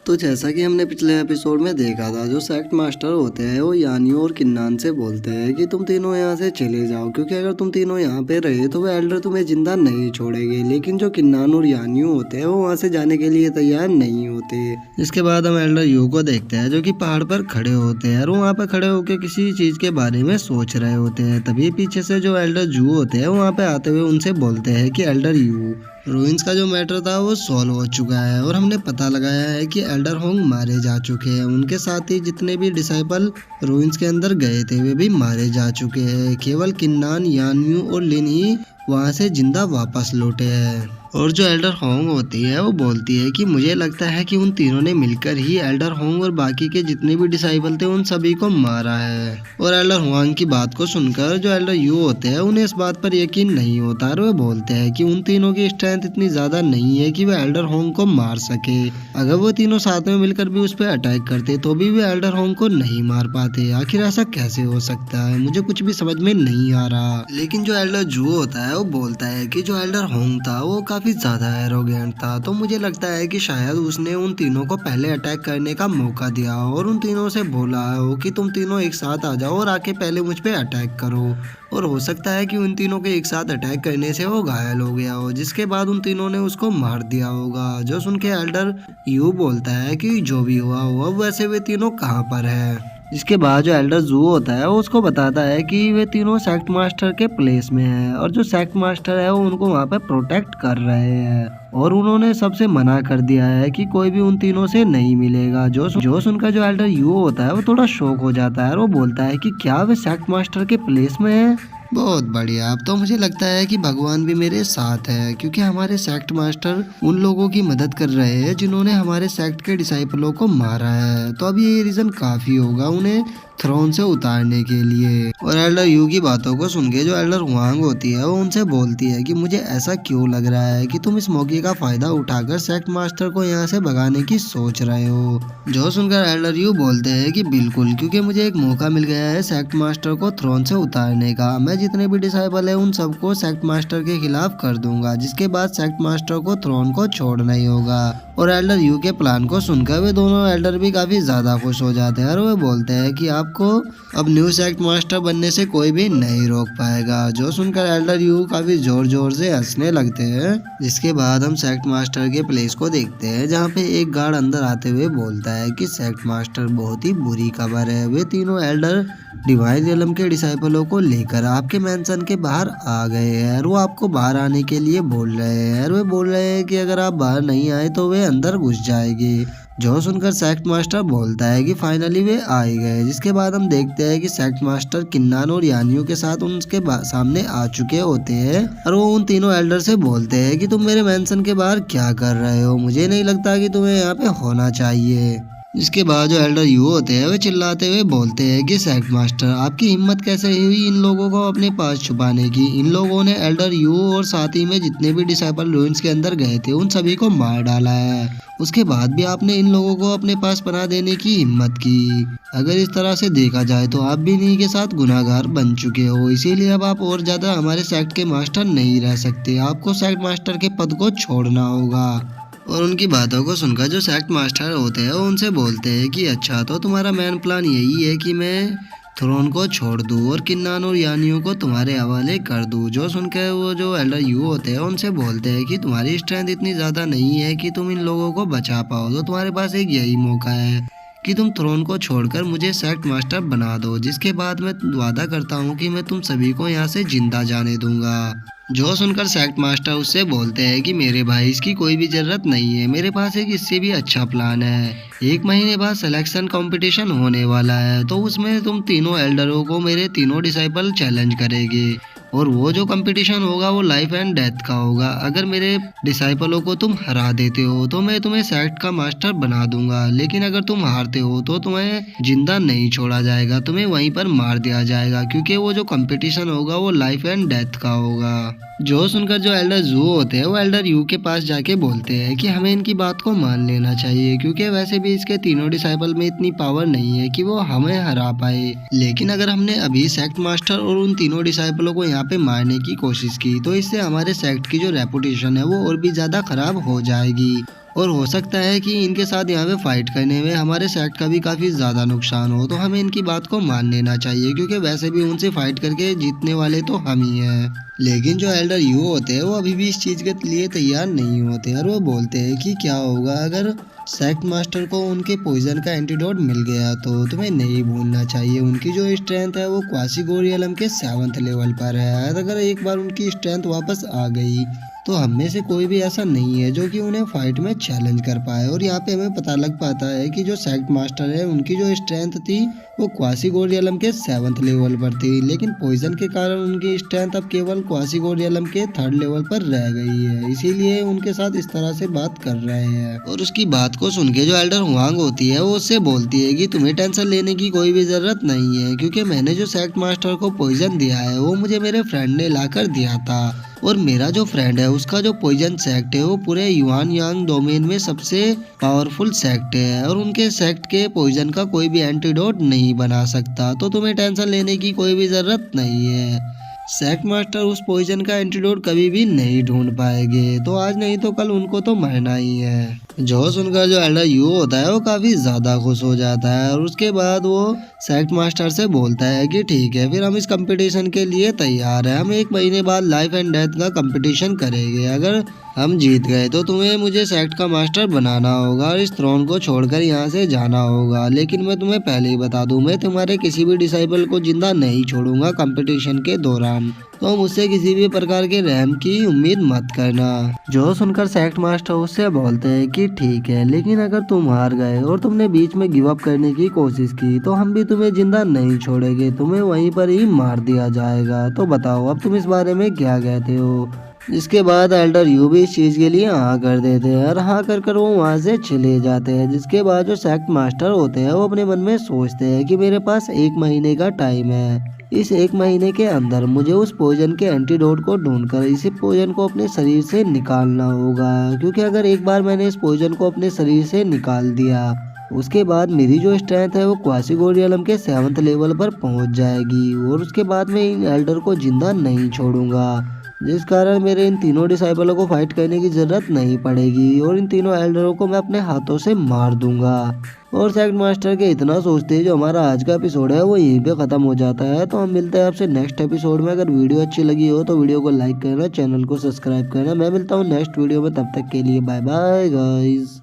तो जैसा कि हमने पिछले एपिसोड में देखा था, जो सेक्ट मास्टर होते हैं वो यानियो और किन्नान से बोलते हैं कि तुम तीनों यहाँ से चले जाओ, क्योंकि अगर तुम तीनों यहाँ पे रहे तो वो एल्डर तुम्हें जिंदा नहीं छोड़ेंगे। लेकिन जो किन्नान और यानियो होते हैं वो वहाँ से जाने के लिए तैयार नहीं होते। इसके बाद हम एल्डर यू को देखते हैं जो कि पहाड़ पर खड़े होते हैं और वहाँ पर खड़े होकर किसी चीज के बारे में सोच रहे होते हैं। तभी पीछे से जो एल्डर जू होते हैं वहाँ पे आते हुए उनसे बोलते हैं कि एल्डर यू, रूइंस का जो मैटर था वो सॉल्व हो चुका है और हमने पता लगाया है कि एल्डर होंग मारे जा चुके हैं। उनके साथ ही जितने भी डिसाइपल रूइंस के अंदर गए थे वे भी मारे जा चुके हैं। केवल किन्नान, यान्यू और लिन ही वहाँ से जिंदा वापस लौटे हैं। और जो एल्डर होंग होती है वो बोलती है कि मुझे लगता है कि उन तीनों ने मिलकर ही एल्डर होंग और बाकी के जितने भी डिसाइबल थे उन सभी को मारा है। और एल्डर होंग की बात को सुनकर जो एल्डर यू होते हैं उन्हें इस बात पर यकीन नहीं होता और वे बोलते हैं कि उन तीनों की स्ट्रेंथ इतनी ज्यादा नहीं है कि वे एल्डर होंग को मार सके। अगर वो तीनों साथ में मिलकर भी उस पर अटैक करते तो भी वे एल्डर होंग को नहीं मार पाते। आखिर ऐसा कैसे हो सकता है, मुझे कुछ भी समझ में नहीं आ रहा। लेकिन जो एल्डर जू होता है वो बोलता है कि जो एल्डर होंग था वो काफी ज्यादा एरोगेंट था, तो मुझे लगता है कि शायद उसने उन तीनों को पहले अटैक करने का मौका दिया और उन तीनों से बोला हो कि तुम तीनों एक साथ आ जाओ और आके पहले मुझ पे अटैक करो। और हो सकता है कि उन तीनों के एक साथ अटैक करने से वो घायल हो गया हो, जिसके बाद उन तीनों ने उसको मार दिया होगा। जो सुन के एल्डर यू बोलता है कि जो भी हुआ हुआ वैसे वे तीनों कहाँ पर है। इसके बाद जो एल्डर जू होता है वो उसको बताता है कि वे तीनों सेक्ट मास्टर के प्लेस में हैं और जो सेक्ट मास्टर है वो उनको वहाँ पे प्रोटेक्ट कर रहे हैं और उन्होंने सबसे मना कर दिया है कि कोई भी उन तीनों से नहीं मिलेगा। जो सुनकर जो एल्डर यू होता है वो थोड़ा शॉक हो जाता है और वो बोलता है कि क्या वे सेक्ट मास्टर के प्लेस में है। बहुत बढ़िया, अब तो मुझे लगता है कि भगवान भी मेरे साथ है, क्योंकि हमारे सेक्ट मास्टर उन लोगों की मदद कर रहे हैं जिन्होंने हमारे सेक्ट के डिसाइपलों को मारा है। तो अब ये रीजन काफी होगा उन्हें थ्रोन से उतारने के लिए। और एल्डर यू की बातों को सुन के जो एल्डर हुआंग होती है वो उनसे बोलती है कि मुझे ऐसा क्यों लग रहा है कि तुम इस मौके का फायदा उठाकर सेक्ट मास्टर को यहाँ से भगाने की सोच रहे हो। जो सुनकर एल्डर यू बोलते हैं कि बिल्कुल, क्योंकि मुझे एक मौका मिल गया है सेक्ट मास्टर को थ्रोन से उतारने का। मैं जितने भी डिसाइबल है उन सबको सेक्ट मास्टर के खिलाफ कर दूंगा, जिसके बाद सेक्ट मास्टर को थ्रोन को छोड़ना ही होगा। और एल्डर यू के प्लान को सुनकर वे दोनों एल्डर भी काफी ज्यादा खुश हो जाते हैं और वे बोलते हैं कि आपको अब न्यू सेक्ट मास्टर बनने से कोई भी नहीं रोक पाएगा। जो सुनकर एल्डर यू काफी जोर जोर से हंसने लगते हैं। जिसके बाद हम सेक्ट मास्टर के प्लेस को देखते हैं जहाँ पे एक गार्ड अंदर आते हुए बोलता है कि सेक्ट मास्टर बहुत ही बुरी खबर है, वे तीनों एल्डर डिवाइन रियलम के डिसाइपलों को लेकर आपके मेंशन के बाहर आ गए हैं और वो आपको बाहर आने के लिए बोल रहे हैं और वे बोल रहे हैं कि अगर आप बाहर नहीं आए तो वे अंदर घुस जाएंगे। जो सुनकर सेक्ट मास्टर बोलता है कि फाइनली वे आ ही गए। जिसके बाद हम देखते हैं कि सेक्ट मास्टर किन्नान और यानियों के साथ उनके सामने आ चुके होते हैं और वो उन तीनों एल्डर से बोलते हैं कि तुम मेरे मेंशन के बाहर क्या कर रहे हो, मुझे नहीं लगता कि तुम्हें यहाँ पे होना चाहिए। इसके बाद जो एल्डर यू होते हैं वे चिल्लाते हुए बोलते हैं कि सेक्ट मास्टर, आपकी हिम्मत कैसे हुई इन लोगों को अपने पास छुपाने की। इन लोगों ने एल्डर यू और साथ ही में जितने भी डिसाइपल रूइंस के अंदर गए थे उन सभी को मार डाला है। उसके बाद भी आपने इन लोगों को अपने पास पनाह देने की हिम्मत की। अगर इस तरह से देखा जाए तो आप भी इन्हीं के साथ गुनाहगार बन चुके हो, इसीलिए अब आप और ज्यादा हमारे सेक्ट के मास्टर नहीं रह सकते। आपको सेक्ट मास्टर के पद को छोड़ना होगा। और उनकी बातों को सुनकर जो सेक्ट मास्टर होते हैं वो उनसे बोलते हैं कि अच्छा, तो तुम्हारा मेन प्लान यही है कि मैं थ्रोन को छोड़ दूँ और किन्नान और यानियों को तुम्हारे हवाले कर दूँ। जो सुनकर वो जो एल्डर यू होते हैं उनसे बोलते हैं कि तुम्हारी स्ट्रेंथ इतनी ज़्यादा नहीं है कि तुम इन लोगों को बचा पाओ, तो तुम्हारे पास एक यही मौका है कि तुम थ्रोन को छोड़कर मुझे सेक्ट मास्टर बना दो, जिसके बाद मैं वादा करता हूँ कि मैं तुम सभी को यहाँ से जिंदा जाने दूंगा। जो सुनकर सेक्ट मास्टर उससे बोलते हैं कि मेरे भाई इसकी कोई भी जरूरत नहीं है, मेरे पास एक इससे भी अच्छा प्लान है। 1 महीने बाद सिलेक्शन कंपटीशन होने वाला है, तो उसमें तुम तीनों एल्डरों को मेरे तीनों डिसाइपल चैलेंज करेंगे और वो जो कंपटीशन होगा वो लाइफ एंड डेथ का होगा। अगर मेरे डिसाइपलों को तुम हरा देते हो तो मैं तुम्हें सेक्ट का मास्टर बना दूंगा, लेकिन अगर तुम हारते हो तो तुम्हें जिंदा नहीं छोड़ा जाएगा, तुम्हें वहीं पर मार दिया जाएगा, क्योंकि वो जो कंपटीशन होगा वो लाइफ एंड डेथ का होगा। जो सुनकर जो एल्डर जू होते हैं वो एल्डर यू के पास जाके बोलते हैं कि हमें इनकी बात को मान लेना चाहिए, क्योंकि वैसे भी इसके तीनों डिसाइपल में इतनी पावर नहीं है कि वो हमें हरा पाए। लेकिन अगर हमने अभी सेक्ट मास्टर और उन तीनों डिसाइपलों को यहाँ पे मारने की कोशिश की तो इससे हमारे सेक्ट की जो रेपुटेशन है वो और भी ज्यादा खराब हो जाएगी और हो सकता है कि इनके साथ यहाँ पे फाइट करने में हमारे सेक्ट का भी काफ़ी ज़्यादा नुकसान हो, तो हमें इनकी बात को मान लेना चाहिए क्योंकि वैसे भी उनसे फाइट करके जीतने वाले तो हम ही हैं। लेकिन जो एल्डर यू होते हैं वो अभी भी इस चीज़ के लिए तैयार नहीं होते और वो बोलते हैं कि क्या होगा अगर सेक्ट मास्टर को उनके पॉइजन का एंटीडोट मिल गया, तो तुम्हें नहीं भूलना चाहिए उनकी जो स्ट्रेंथ है वो क्वासीगोरियलम के 7th लेवल पर है। अगर एक बार उनकी स्ट्रेंथ वापस आ गई तो हम में से कोई भी ऐसा नहीं है जो कि उन्हें फाइट में चैलेंज कर पाए। और यहाँ पे हमें पता लग पाता है कि जो सेक्ट मास्टर है उनकी जो स्ट्रेंथ थी वो क्वासीगोरियलम के 7th लेवल पर थी, लेकिन पॉइजन के कारण उनकी स्ट्रेंथ अब केवल क्वासीगोरियलम के 3rd लेवल पर रह गई है, इसीलिए उनके साथ इस तरह से बात कर रहे हैं। और उसकी बात को सुन के जो एल्डर हुआंग होती है वो उससे बोलती है कि तुम्हें टेंशन लेने की कोई भी जरूरत नहीं है क्योंकि मैंने जो सेक्ट मास्टर को पॉइजन दिया है वो मुझे मेरे फ्रेंड ने लाकर दिया था, और मेरा जो फ्रेंड है उसका जो पॉइजन सेक्ट है वो पूरे युआन यांग डोमेन में सबसे पावरफुल सेक्ट है और उनके सेक्ट के पॉइजन का कोई भी एंटीडोट नहीं बना सकता, तो तुम्हें टेंशन लेने की कोई भी जरूरत नहीं है। सेक्ट मास्टर उस पॉइजन का एंटीडोट कभी भी नहीं ढूंढ पाएंगे, तो आज नहीं तो कल उनको तो मरना ही है। जो सुनकर जो एल्डर यू होता है वो काफी ज्यादा खुश हो जाता है और उसके बाद वो सेक्ट मास्टर से बोलता है कि ठीक है फिर हम इस कंपटीशन के लिए तैयार है, हम 1 महीने बाद लाइफ एंड डेथ का कंपटीशन करेंगे। अगर हम जीत गए तो तुम्हें मुझे सेक्ट का मास्टर बनाना होगा और इस थ्रोन को छोड़कर यहाँ से जाना होगा, लेकिन मैं तुम्हें पहले ही बता दूं मैं तुम्हारे किसी भी डिसाइबल को जिंदा नहीं छोड़ूंगा कंपटीशन के दौरान, तो मुझसे किसी भी प्रकार के रहम की उम्मीद मत करना। जो सुनकर सेक्ट मास्टर उससे बोलते हैं कि ठीक है, लेकिन अगर तुम हार गए और तुमने बीच में गिव अप करने की कोशिश की तो हम भी तुम्हें जिंदा नहीं छोड़ेंगे, तुम्हें वहीं पर ही मार दिया जाएगा। तो बताओ अब तुम इस बारे में क्या कहते हो। इसके बाद एल्डर यू भी इस चीज़ के लिए हाँ कर देते हैं और हाँ कर कर वो वहाँ से चले जाते हैं। जिसके बाद जो सेक्ट मास्टर होते हैं वो अपने मन में सोचते हैं कि मेरे पास 1 महीने का टाइम है, इस 1 महीने के अंदर मुझे उस पॉइजन के एंटीडोट को ढूंढकर इसी पॉइजन को अपने शरीर से निकालना होगा, क्योंकि अगर एक बार मैंने इस पॉइजन को अपने शरीर से निकाल दिया उसके बाद मेरी जो स्ट्रेंथ है वो क्वासीगोरियलम के 7th लेवल पर पहुंच जाएगी और उसके बाद मैं इन एल्डर को जिंदा नहीं छोड़ूंगा, जिस कारण मेरे इन तीनों डिसाइबलों को फाइट करने की जरूरत नहीं पड़ेगी और इन तीनों एल्डरों को मैं अपने हाथों से मार दूंगा। और सेक्ट मास्टर के इतना सोचते ही जो हमारा आज का एपिसोड है वो यहीं पे खत्म हो जाता है। तो हम मिलते हैं आपसे नेक्स्ट एपिसोड में। अगर वीडियो अच्छी लगी हो तो वीडियो को लाइक करना, चैनल को सब्सक्राइब करना। मैं मिलता हूँ नेक्स्ट वीडियो में, तब तक के लिए बाय बाय गाइस।